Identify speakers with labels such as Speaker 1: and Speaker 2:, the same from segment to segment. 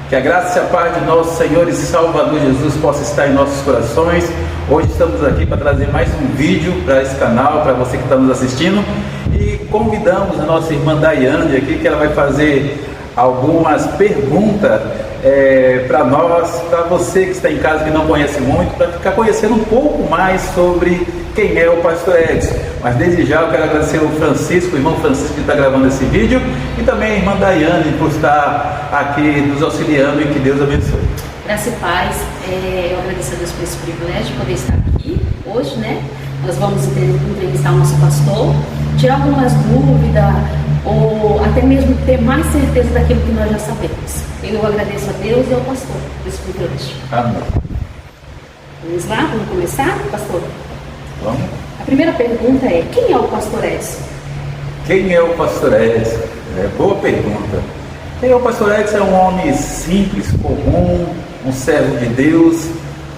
Speaker 1: Que a graça e a paz de nosso Senhor e Salvador Jesus possa estar em nossos corações. Hoje estamos aqui para trazer mais um vídeo para esse canal, para você que está nos assistindo. E convidamos a nossa irmã Daiane aqui, que ela vai fazer algumas perguntas para nós, para você que está em casa que não conhece muito, para ficar conhecendo um pouco mais sobre quem é o Pastor Edson. Mas desde já eu quero agradecer ao Francisco, o irmão Francisco, que está gravando esse vídeo, e também a irmã Daiane por estar aqui nos auxiliando, e que Deus abençoe.
Speaker 2: Graça e paz, eu agradeço a Deus por esse privilégio de poder estar aqui hoje, né? Nós vamos entrevistar o nosso pastor, tirar algumas dúvidas, ou até mesmo ter mais certeza daquilo que nós já sabemos. Eu agradeço a Deus e ao pastor por esse privilégio.
Speaker 1: Amém.
Speaker 2: Vamos lá, vamos começar, pastor?
Speaker 1: Vamos.
Speaker 2: A primeira pergunta é: quem é o pastor Edson?
Speaker 1: Quem é o Pastor Edson? Boa pergunta. Quem é o Pastor Edson? É um homem simples, comum, um servo de Deus,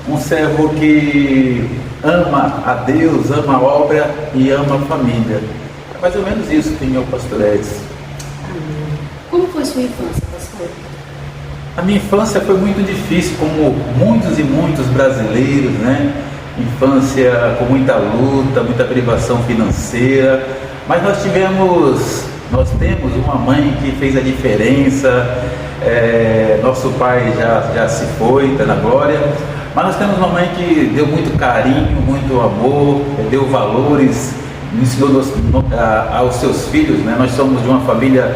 Speaker 1: um servo que ama a Deus, ama a obra e ama a família. É mais ou menos isso quem é o Pastor Edson.
Speaker 2: Amém. Como foi sua infância, pastor?
Speaker 1: A minha infância foi muito difícil, como muitos e muitos brasileiros, né? Infância com muita luta, muita privação financeira, mas nós temos uma mãe que fez a diferença. Nosso pai já se foi, está na glória, mas nós temos uma mãe que deu muito carinho, muito amor, deu valores, ensinou aos seus filhos, né? Nós somos de uma família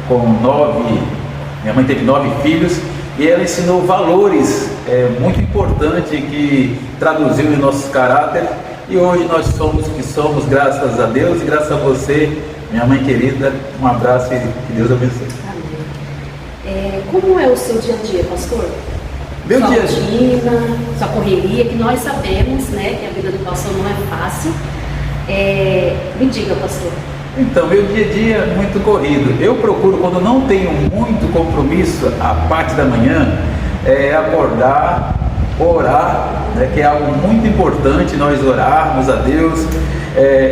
Speaker 1: com 9, minha mãe teve 9 filhos, e ela ensinou valores muito importantes que traduziu em nossos caráteres, e hoje nós somos o que somos, graças a Deus e graças a você, minha mãe querida. Um abraço e que Deus abençoe.
Speaker 2: Amém. Como é o seu dia a dia, pastor?
Speaker 1: Meu
Speaker 2: sua
Speaker 1: dia
Speaker 2: rotina, sua correria, que nós sabemos, né, que a vida do pastor não é fácil. Me diga, pastor.
Speaker 1: Então, meu dia a dia é muito corrido. Eu procuro, quando não tenho muito compromisso, a parte da manhã, acordar, orar, né, que é algo muito importante, nós orarmos a Deus.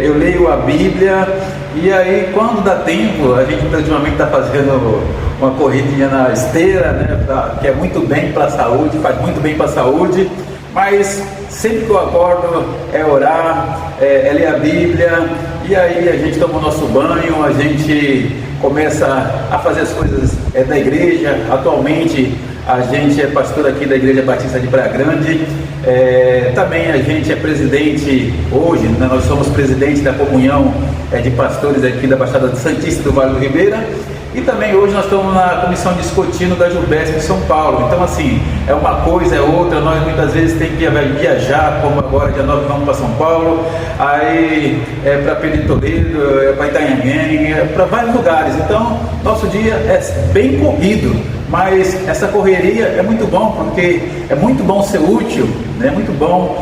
Speaker 1: Eu leio a Bíblia, e aí quando dá tempo, a gente ultimamente está fazendo uma corridinha na esteira, né, que é muito bem para a saúde, faz muito bem para a saúde. Mas sempre que eu acordo é orar, ler a Bíblia, e aí a gente toma o nosso banho, a gente começa a fazer as coisas da igreja. Atualmente a gente é pastor aqui da Igreja Batista de Praia Grande, também a gente é presidente hoje, né, nós somos presidente da comunhão de pastores aqui da Baixada Santista do Vale do Ribeira. E também hoje nós estamos na comissão de escrutínio da Jubesp em São Paulo. Então, assim, é uma coisa, é outra. Nós muitas vezes temos que viajar, como agora dia 9 vamos para São Paulo, aí para Pedro Toledo, para Itanhaém, para vários lugares. Então, nosso dia é bem corrido, mas essa correria é muito bom, porque é muito bom ser útil, né? É muito bom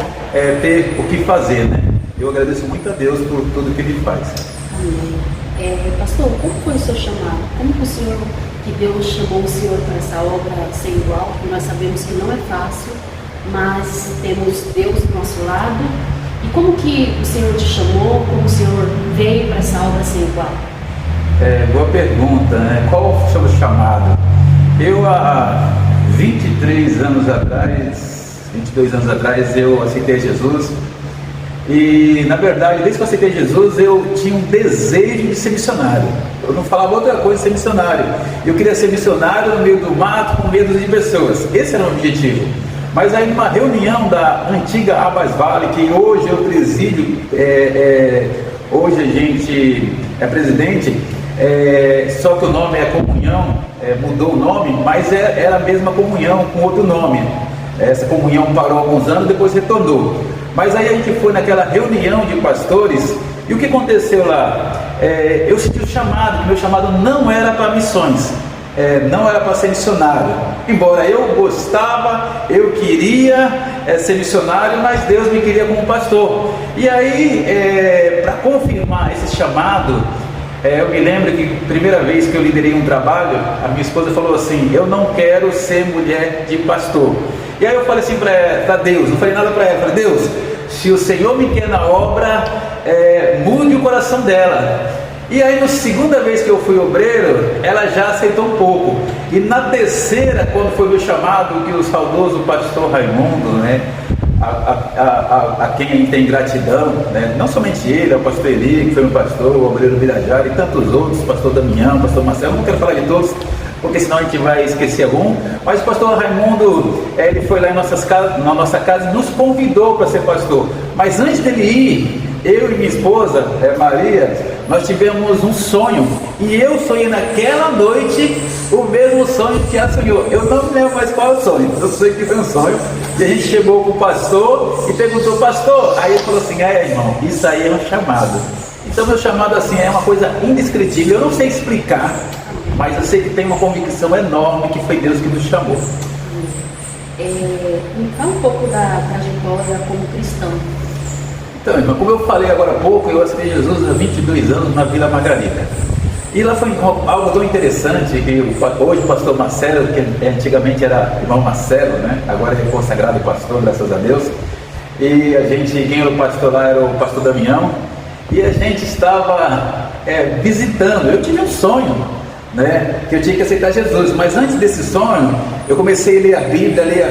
Speaker 1: ter o que fazer, né? Eu agradeço muito a Deus por tudo que Ele faz.
Speaker 2: Amém. Pastor, como foi o seu chamado? Como que o Senhor, que Deus chamou o Senhor para essa obra sem igual? Que nós sabemos que não é fácil, mas temos Deus do nosso lado. E como que o Senhor te chamou? Como o Senhor veio para essa obra sem igual?
Speaker 1: Boa pergunta, né? Qual foi o seu chamado? Eu, há 22 anos atrás, eu aceitei Jesus. E na verdade, desde que eu aceitei Jesus, eu tinha um desejo de ser missionário. Eu não falava outra coisa de ser missionário. Eu queria ser missionário no meio do mato, com medo de pessoas. Esse era o objetivo. Mas aí, numa reunião da antiga Abas Vale, que hoje eu presido, hoje a gente é presidente, só que o nome é Comunhão, mudou o nome, mas era a mesma comunhão com outro nome. Essa comunhão parou há alguns anos, depois retornou. Mas aí a gente foi naquela reunião de pastores, e o que aconteceu lá? Eu senti o chamado, que meu chamado não era para missões, não era para ser missionário. Embora eu gostava, eu queria ser missionário, mas Deus me queria como pastor. E aí, para confirmar esse chamado, eu me lembro que a primeira vez que eu liderei um trabalho, a minha esposa falou assim: eu não quero ser mulher de pastor. E aí eu falei assim para Deus, não falei nada para ela, falei: Deus, se o Senhor me quer na obra, mude o coração dela. E aí, na segunda vez que eu fui obreiro, ela já aceitou um pouco. E na terceira, quando foi meu chamado, que o saudoso pastor Raimundo, né, a quem a gente tem gratidão, né, não somente ele, é o pastor Eli, que foi meu pastor, o obreiro Birajara, e tantos outros, pastor Damião, pastor Marcelo, não quero falar de todos, porque senão a gente vai esquecer algum. Mas o pastor Raimundo, ele foi lá na nossa casa e nos convidou para ser pastor. Mas antes dele ir, eu e minha esposa, Maria, nós tivemos um sonho, e eu sonhei naquela noite o mesmo sonho que ela sonhou. Eu não me lembro mais qual é o sonho, eu sei que foi um sonho. E a gente chegou para o pastor e perguntou: pastor, aí ele falou assim: irmão, isso aí é um chamado. Então meu chamado assim é uma coisa indescritível, eu não sei explicar, mas eu sei que tem uma convicção enorme que foi Deus que nos chamou.
Speaker 2: Fala um pouco da trajetória como cristão.
Speaker 1: Então, irmão, como eu falei agora há pouco, eu aceitei Jesus há 22 anos na Vila Margarida. E lá foi algo tão interessante que hoje o pastor Marcelo, que antigamente era irmão Marcelo, né? Agora ele é consagrado pastor, graças a Deus. E a gente, quem era o pastor lá era o pastor Damião. E a gente estava visitando. Eu tive um sonho, né, que eu tinha que aceitar Jesus, mas antes desse sonho eu comecei a ler a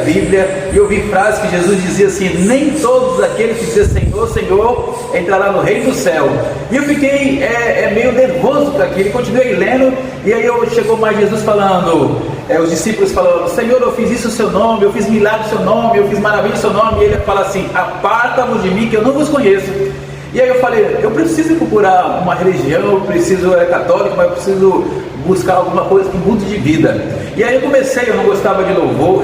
Speaker 1: Bíblia, e eu vi frases que Jesus dizia assim: nem todos aqueles que dizem Senhor, Senhor entrará no reino do céu. E eu fiquei meio nervoso com aquilo, e continuei lendo. E aí chegou mais Jesus falando, os discípulos falando: Senhor, eu fiz isso no seu nome, eu fiz milagre no seu nome, eu fiz maravilha no seu nome. E ele fala assim: aparta-vos de mim, que eu não vos conheço. E aí eu falei: eu preciso procurar uma religião, eu preciso católico, mas eu preciso buscar alguma coisa que mude de vida. E aí eu comecei, eu não gostava de louvor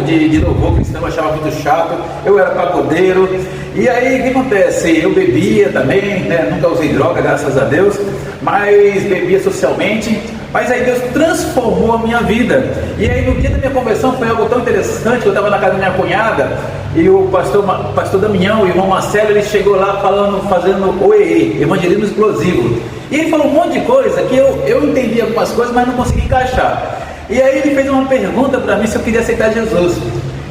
Speaker 1: cristão, eu achava muito chato, eu era pagodeiro. E aí o que acontece? Eu bebia também, né? Nunca usei droga, graças a Deus, mas bebia socialmente. Mas aí Deus transformou a minha vida. E aí no dia da minha conversão foi algo tão interessante, que eu estava na casa da minha cunhada, e o pastor Damião, o irmão Marcelo, ele chegou lá fazendo OEE, evangelismo explosivo. E ele falou um monte de coisa que eu entendi algumas coisas, mas não consegui encaixar. E aí ele fez uma pergunta para mim se eu queria aceitar Jesus.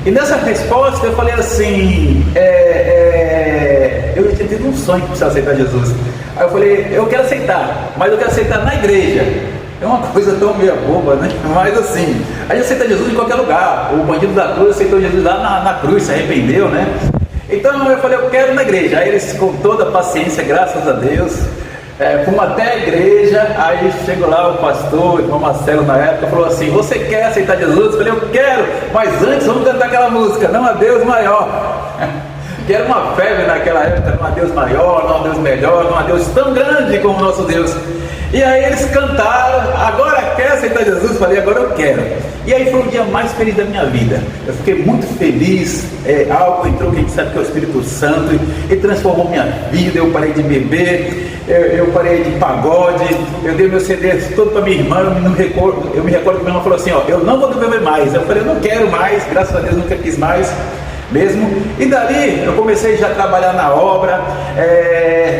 Speaker 1: E nessa resposta eu falei assim: eu tinha tido um sonho que precisava aceitar Jesus. Aí eu falei: eu quero aceitar, mas eu quero aceitar na igreja. É uma coisa tão meia boba, né? Mas assim, a gente aceita Jesus em qualquer lugar. O bandido da cruz aceitou Jesus lá na cruz, se arrependeu, né? Então eu falei: eu quero na igreja. Aí eles, com toda a paciência, graças a Deus, fomos até a igreja. Aí chegou lá o pastor, o irmão Marcelo na época, falou assim: você quer aceitar Jesus? Eu falei: eu quero, mas antes vamos cantar aquela música, não há Deus maior. Que era uma febre naquela época: não há Deus maior, não há Deus melhor, não há Deus tão grande como o nosso Deus. E aí eles cantaram: agora quer aceitar Jesus? Eu falei: agora eu quero. E aí foi o dia mais feliz da minha vida. Eu fiquei muito feliz, algo entrou que a gente sabe que é o Espírito Santo, e transformou minha vida. Eu parei de beber, eu parei de pagode, eu dei meu CD todo para minha irmã. Eu me recordo que minha irmã falou assim: eu não vou beber mais. Eu falei: eu não quero mais, graças a Deus nunca quis mais mesmo. E dali eu comecei já a trabalhar na obra,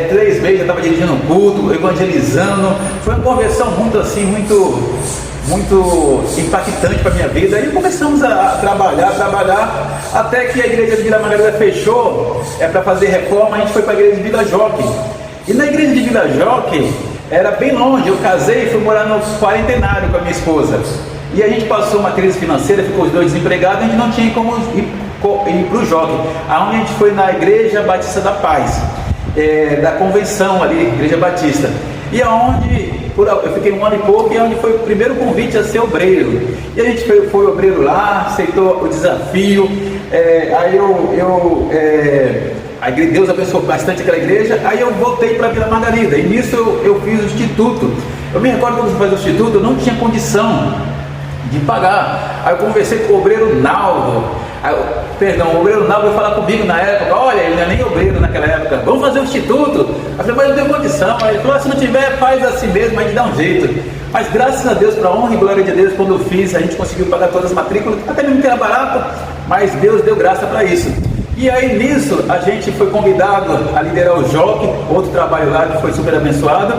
Speaker 1: 3 meses eu estava dirigindo um culto, evangelizando. Foi uma conversão muito impactante para a minha vida. Aí começamos a trabalhar, até que a igreja de Vila Margarida fechou, para fazer reforma. A gente foi para a igreja de Vila Joque, e na igreja de Vila Joque era bem longe. Eu casei e fui morar no Quarentenário com a minha esposa, e a gente passou uma crise financeira, ficou os dois desempregados, a gente não tinha como ir para o Joque. Aonde a gente foi? Na Igreja Batista da Paz, da convenção ali, Igreja Batista. E aonde eu fiquei 1 ano e pouco, e onde foi o primeiro convite a ser obreiro. E a gente foi obreiro lá, aceitou o desafio. Deus abençoou bastante aquela igreja. Aí eu voltei para Vila Margarida, e nisso eu fiz o instituto. Eu me recordo quando eu fiz o instituto, eu não tinha condição de pagar. Aí eu conversei com o obreiro Naldo. O obreiro Naldo veio falar comigo na época: olha, ele não é nem obreiro naquela época, vamos fazer o instituto. Eu falei: mas não tenho condição. Aí ele falou: se não tiver, faz assim mesmo, a gente dá um jeito. Mas graças a Deus, para a honra e glória de Deus, quando eu fiz, a gente conseguiu pagar todas as matrículas, até mesmo que era barato, mas Deus deu graça para isso. E aí nisso a gente foi convidado a liderar o Joque, outro trabalho lá que foi super abençoado.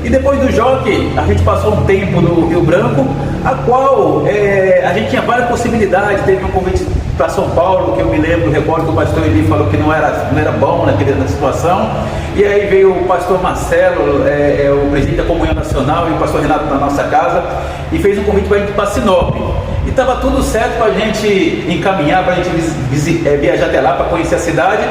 Speaker 1: E depois do Joque a gente passou um tempo no Rio Branco, a qual a gente tinha várias possibilidades. Teve um convite para São Paulo, que eu me lembro, recordo que o pastor Eli falou que não era bom naquela situação, e aí veio o pastor Marcelo, o presidente da Comunhão Nacional, e o pastor Renato na nossa casa, e fez um convite para a gente ir para Sinop, e estava tudo certo para a gente encaminhar, para a gente viajar até lá, para conhecer a cidade,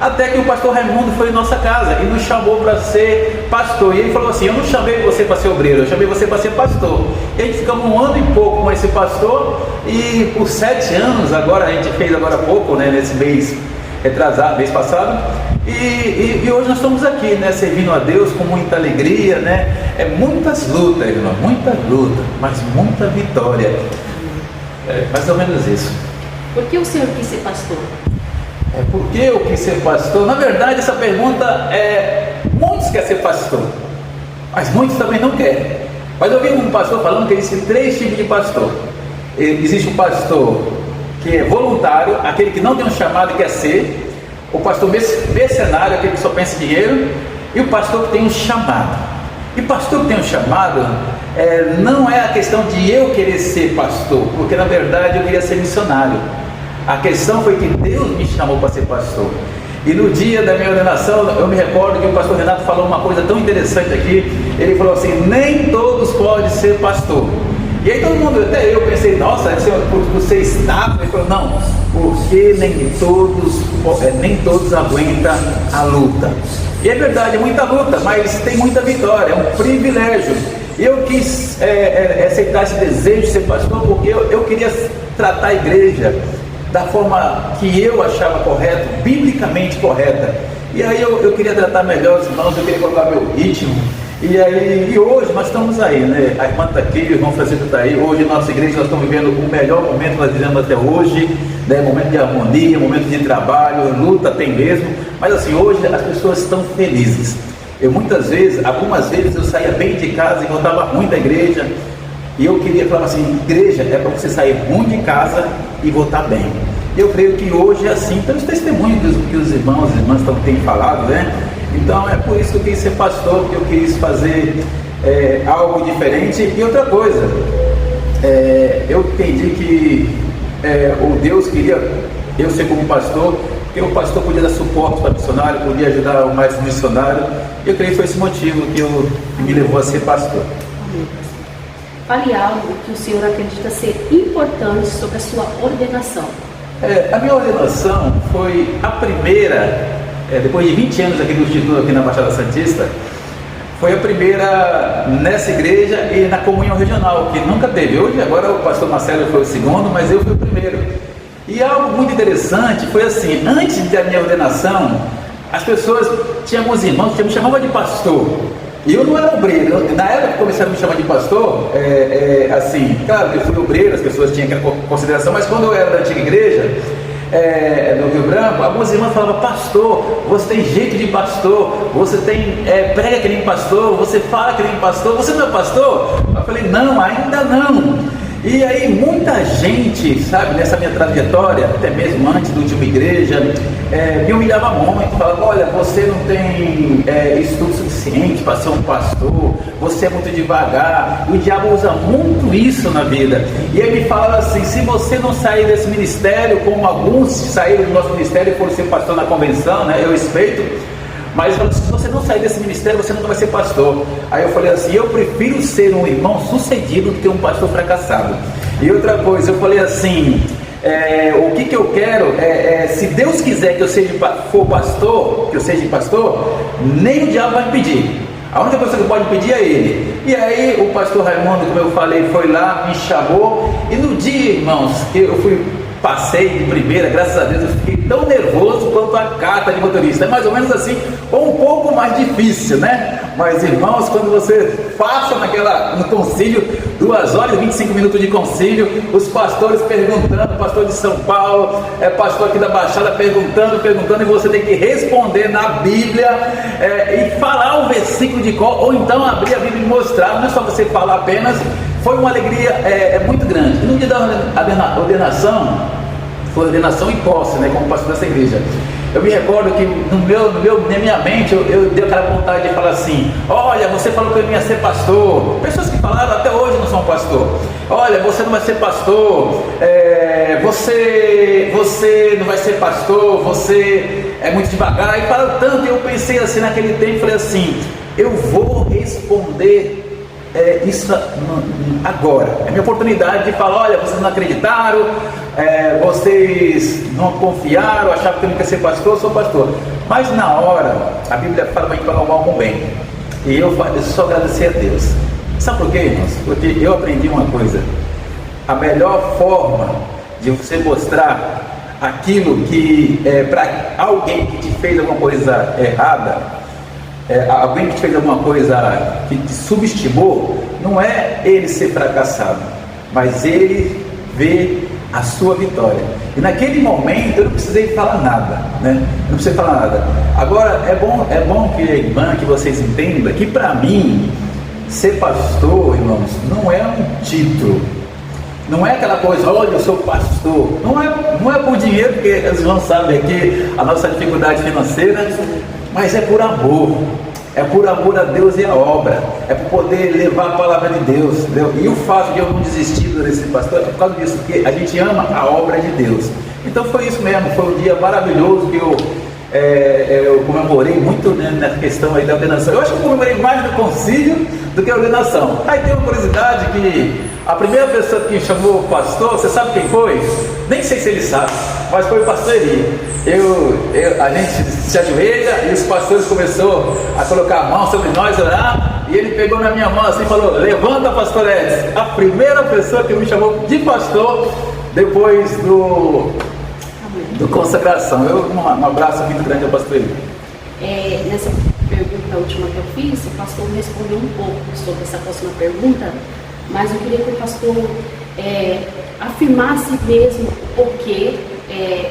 Speaker 1: até que o pastor Raimundo foi em nossa casa e nos chamou para ser pastor. E ele falou assim: eu não chamei você para ser obreiro, eu chamei você para ser pastor. E a gente ficamos 1 ano e pouco com esse pastor, e por 7 anos, agora a gente fez agora há pouco, né, nesse mês retrasado, mês passado, e hoje nós estamos aqui, né, servindo a Deus com muita alegria, né? Muitas lutas, irmão, muita luta, mas muita vitória. Mais ou menos isso.
Speaker 2: Por que o senhor quis ser pastor?
Speaker 1: Por que eu quis ser pastor? Na verdade, essa pergunta muitos querem ser pastor, mas muitos também não querem. Mas eu vi um pastor falando que existem 3 tipos de pastor. Existe o pastor que é voluntário, aquele que não tem um chamado e quer ser; o pastor mercenário, aquele que só pensa em dinheiro; e o pastor que tem um chamado. E pastor que tem um chamado não é a questão de eu querer ser pastor, porque na verdade eu queria ser missionário. A questão foi que Deus me chamou para ser pastor. E no dia da minha ordenação, eu me recordo que o pastor Renato falou uma coisa tão interessante aqui. Ele falou assim: nem todos podem ser pastor. E aí todo mundo, até eu pensei, nossa, por ser estável. Ele falou: não, porque nem todos aguentam a luta. E é verdade, é muita luta, mas tem muita vitória, é um privilégio. E eu quis aceitar esse desejo de ser pastor, porque eu queria tratar a igreja da forma que eu achava correto, biblicamente correta. E aí eu queria tratar melhor os irmãos, eu queria colocar meu ritmo. E hoje nós estamos aí, né? A irmã está aqui, o irmão Francisco está aí. Hoje na nossa igreja nós estamos vivendo o melhor momento que nós vivemos até hoje, né? Momento de harmonia, momento de trabalho, luta tem mesmo. Mas assim, hoje as pessoas estão felizes. Algumas vezes eu saía bem de casa e voltava ruim da igreja. E eu queria falar assim: igreja é para você sair ruim de casa e voltar bem. Eu creio que hoje é assim, pelos testemunhos que os irmãos e irmãs têm falado, né? Então é por isso que eu quis ser pastor, porque eu quis fazer algo diferente. E outra coisa, eu entendi que o Deus queria eu ser como pastor, porque o pastor podia dar suporte para missionário, podia ajudar o mais missionário. E eu creio que foi esse motivo que me levou a ser pastor.
Speaker 2: Fale algo que o senhor acredita ser importante sobre a sua ordenação.
Speaker 1: A minha ordenação foi a primeira, depois de 20 anos aqui do Instituto, aqui na Baixada Santista, foi a primeira nessa igreja e na comunhão regional, que nunca teve. Hoje, agora o pastor Marcelo foi o segundo, mas eu fui o primeiro. E algo muito interessante foi assim: antes da minha ordenação, as pessoas, tinha alguns irmãos que me chamavam de pastor. E eu não era obreiro. Na época que começaram a me chamar de pastor, assim, claro que eu fui obreiro, as pessoas tinham aquela consideração, mas quando eu era da antiga igreja, no Rio Branco, alguns irmãos falavam: pastor, você tem jeito de pastor, você prega que nem pastor, você fala que nem pastor, você não é pastor? Eu falei: não, ainda não. E aí muita gente, sabe, nessa minha trajetória, até mesmo antes da última igreja, me humilhava muito, falava: olha, você não tem estudo suficiente para ser um pastor, você é muito devagar. E o diabo usa muito isso na vida. E ele me fala assim: se você não sair desse ministério, como alguns saíram do nosso ministério e foram ser pastor na convenção, né, eu respeito, mas se você não sair desse ministério, você nunca vai ser pastor. Aí eu falei assim: eu prefiro ser um irmão sucedido do que um pastor fracassado. E outra coisa, eu falei assim: o que eu quero se Deus quiser que eu for pastor, que eu seja pastor, nem o diabo vai me pedir. A única pessoa que pode pedir é ele. E aí o pastor Raimundo, como eu falei, foi lá, me chamou. E no dia, irmãos, que eu passei de primeira, graças a Deus, eu fiquei tão nervoso quanto a carta de motorista. É mais ou menos assim, ou um pouco mais difícil, né? Mas, irmãos, quando você passa no concílio, 2 horas e 25 minutos de concílio, os pastores perguntando, pastor de São Paulo, pastor aqui da Baixada perguntando, e você tem que responder na Bíblia e falar um versículo de cor, ou então abrir a Bíblia e mostrar, não é só você falar apenas. Foi uma alegria muito grande. E no dia da ordenação, foi ordenação e posse, né, como pastor dessa igreja. Eu me recordo que na minha mente eu dei aquela vontade de falar assim: olha, você falou que eu não ia ser pastor. Pessoas que falaram até hoje não são pastor. Olha, você não vai ser pastor, você não vai ser pastor, você é muito devagar. E falaram tanto, e eu pensei assim naquele tempo, falei assim: eu vou responder isso agora. É minha oportunidade de falar: olha, vocês não acreditaram, vocês não confiaram, achavam que eu não queria ser pastor, eu sou pastor. Mas na hora, a Bíblia fala para a gente pagar o mal com o bem. E eu só agradecer a Deus. Sabe por quê, irmãos? Porque eu aprendi uma coisa: a melhor forma de você mostrar aquilo que para alguém que te fez alguma coisa errada, alguém que te fez alguma coisa que te subestimou, não é ele ser fracassado, mas ele ver a sua vitória. E naquele momento eu não precisei falar nada, né? Não precisei falar nada. Agora é bom que a irmã, que vocês entendam que para mim ser pastor, irmãos, não é um título. Não é aquela coisa: olha, eu sou pastor. Não é por dinheiro, porque os irmãos sabem aqui a nossa dificuldade financeira, mas é por amor. É por amor a Deus e a obra. É por poder levar a palavra de Deus, entendeu? E o fato de eu não desistir desse pastor é por causa disso, porque a gente ama a obra de Deus. Então foi isso mesmo, foi um dia maravilhoso que eu comemorei muito, né, na questão aí da ordenação. Eu acho que eu comemorei mais no concílio do que a ordenação. Aí tem uma curiosidade que a primeira pessoa que chamou o pastor, você sabe quem foi? Nem sei se ele sabe, mas foi o pastor Eli. A gente se ajoelha e os pastores começaram a colocar a mão sobre nós, orar, e ele pegou na minha mão assim e falou: levanta, pastor Edson. A primeira pessoa que me chamou de pastor depois do consagração. Um abraço muito grande ao pastor Eli.
Speaker 2: Nessa pergunta última que eu fiz, o pastor respondeu um pouco sobre essa próxima pergunta, mas eu queria que o pastor afirmasse mesmo o porquê,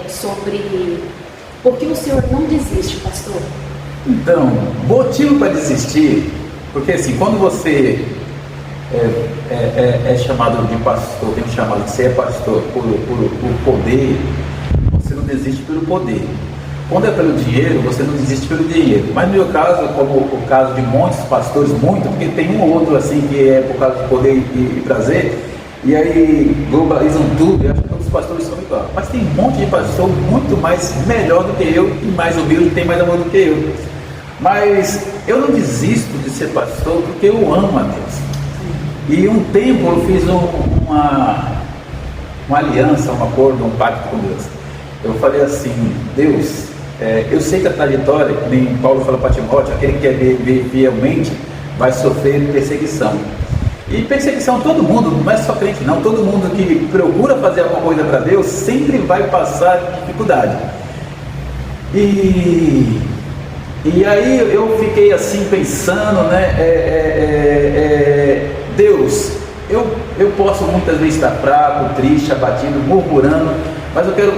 Speaker 2: sobre por que o senhor não desiste, pastor.
Speaker 1: Então, motivo para desistir, porque assim, quando você é chamado de pastor, tem chamado de ser pastor por poder, você não desiste pelo poder. Quando é pelo dinheiro, você não desiste pelo dinheiro. Mas no meu caso, como o caso de muitos pastores, porque tem um ou outro assim que é por causa de poder e prazer, e aí globalizam tudo, e acham que todos os pastores são iguais. Mas tem um monte de pastor muito mais melhor do que eu, e mais humilde, tem mais amor do que eu. Mas eu não desisto de ser pastor porque eu amo a Deus. E um tempo eu fiz uma aliança, um acordo, um pacto com Deus. Eu falei assim: Deus, eu sei que a trajetória, que nem Paulo fala para Timóteo, aquele que quer viver fielmente vai sofrer perseguição. E perseguição todo mundo, não é só crente não, todo mundo que procura fazer alguma coisa para Deus sempre vai passar dificuldade. E aí eu fiquei assim pensando, né, Deus, eu posso muitas vezes estar fraco, triste, abatido, murmurando, mas eu quero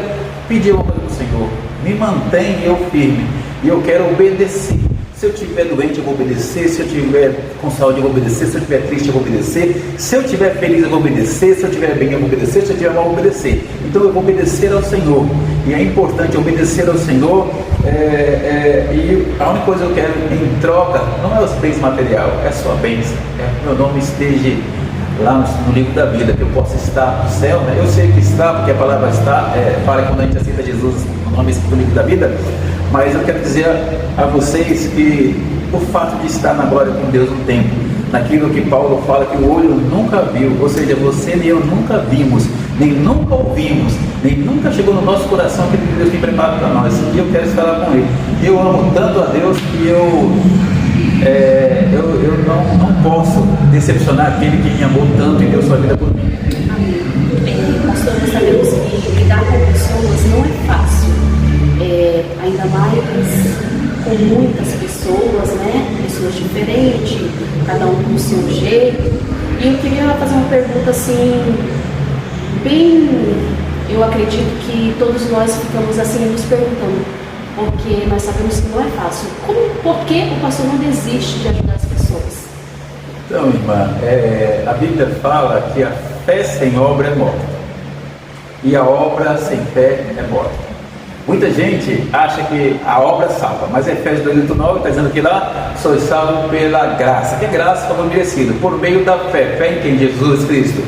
Speaker 1: pedir uma coisa para o Senhor: me mantém eu firme, e eu quero obedecer. Se eu estiver doente, eu vou obedecer. Se eu estiver com saúde, eu vou obedecer. Se eu estiver triste, eu vou obedecer. Se eu estiver feliz, eu vou obedecer. Se eu estiver bem, eu vou obedecer. Se eu estiver mal, eu vou obedecer. Então eu vou obedecer ao Senhor. E é importante obedecer ao Senhor. E a única coisa que eu quero em troca não é os bens materiais, é a sua bênção. Que meu nome esteja lá no livro da vida, que eu possa estar no céu, né? Eu sei que está, porque a palavra está, fala que quando a gente aceita Jesus, o nome escrito no livro da vida. Mas eu quero dizer a vocês que o fato de estar na glória com Deus no tempo, naquilo que Paulo fala que o olho nunca viu, ou seja, você nem eu nunca vimos, nem nunca ouvimos, nem nunca chegou no nosso coração aquilo que Deus tem preparado para nós. E eu quero estar lá com Ele. Eu amo tanto a Deus que eu não posso decepcionar aquele que me amou tanto e deu sua vida por mim.
Speaker 2: Amém. Pastor, nós sabemos que lidar com pessoas não é fácil. Ainda mais com muitas pessoas, né? Pessoas diferentes, cada um com o seu jeito. E eu queria fazer uma pergunta assim, eu acredito que todos nós ficamos assim nos perguntando, porque nós sabemos que não é fácil. Por que o pastor não desiste de ajudar as pessoas?
Speaker 1: Então, irmã, a Bíblia fala que a fé sem obra é morta, e a obra sem fé é morta. Muita gente acha que a obra salva, mas Efésios 2:9 está dizendo que lá sois salvo pela graça, que é graça favor merecido, por meio da fé, fé em quem? Jesus Cristo.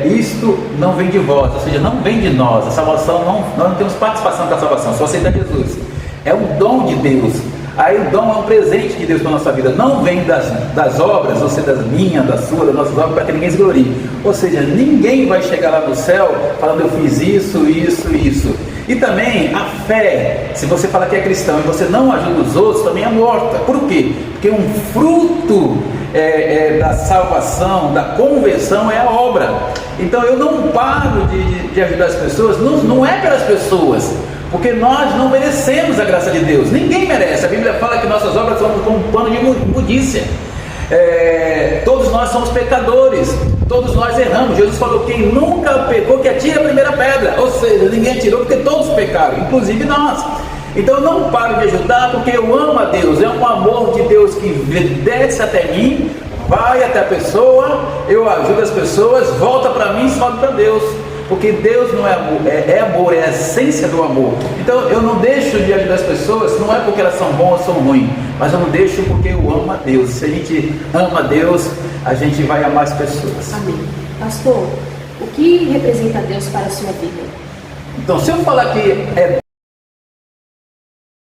Speaker 1: Isto não vem de vós, ou seja, não vem de nós, a salvação, nós não temos participação da salvação, só aceita Jesus, é um dom de Deus. Aí o dom é um presente de Deus para a nossa vida, não vem das obras, ou seja, das minhas, das suas, das nossas obras, para que ninguém se glorie. Ou seja, ninguém vai chegar lá no céu falando eu fiz isso, isso, isso. E também a fé, se você fala que é cristão e você não ajuda os outros, também é morta. Por quê? Porque um fruto da salvação, da conversão é a obra. Então eu não paro de ajudar as pessoas, não é pelas pessoas, porque nós não merecemos a graça de Deus, ninguém merece. A Bíblia fala que nossas obras são como um pano de imundícia. Todos nós somos pecadores, todos nós erramos. Jesus falou: quem nunca pecou, que atire a primeira pedra. Ou seja, ninguém atirou porque todos pecaram, inclusive nós. Então eu não paro de ajudar porque eu amo a Deus, é um amor de Deus que desce até mim, vai até a pessoa, eu ajudo as pessoas, volta para mim e sobe para Deus. Porque Deus não é amor, é amor, é a essência do amor. Então eu não deixo de ajudar as pessoas, não é porque elas são boas ou são ruins, mas eu não deixo porque eu amo a Deus. Se a gente ama a Deus, a gente vai amar as pessoas.
Speaker 2: Amém. Pastor, o que representa Deus para a sua vida?
Speaker 1: Então, se eu falar que é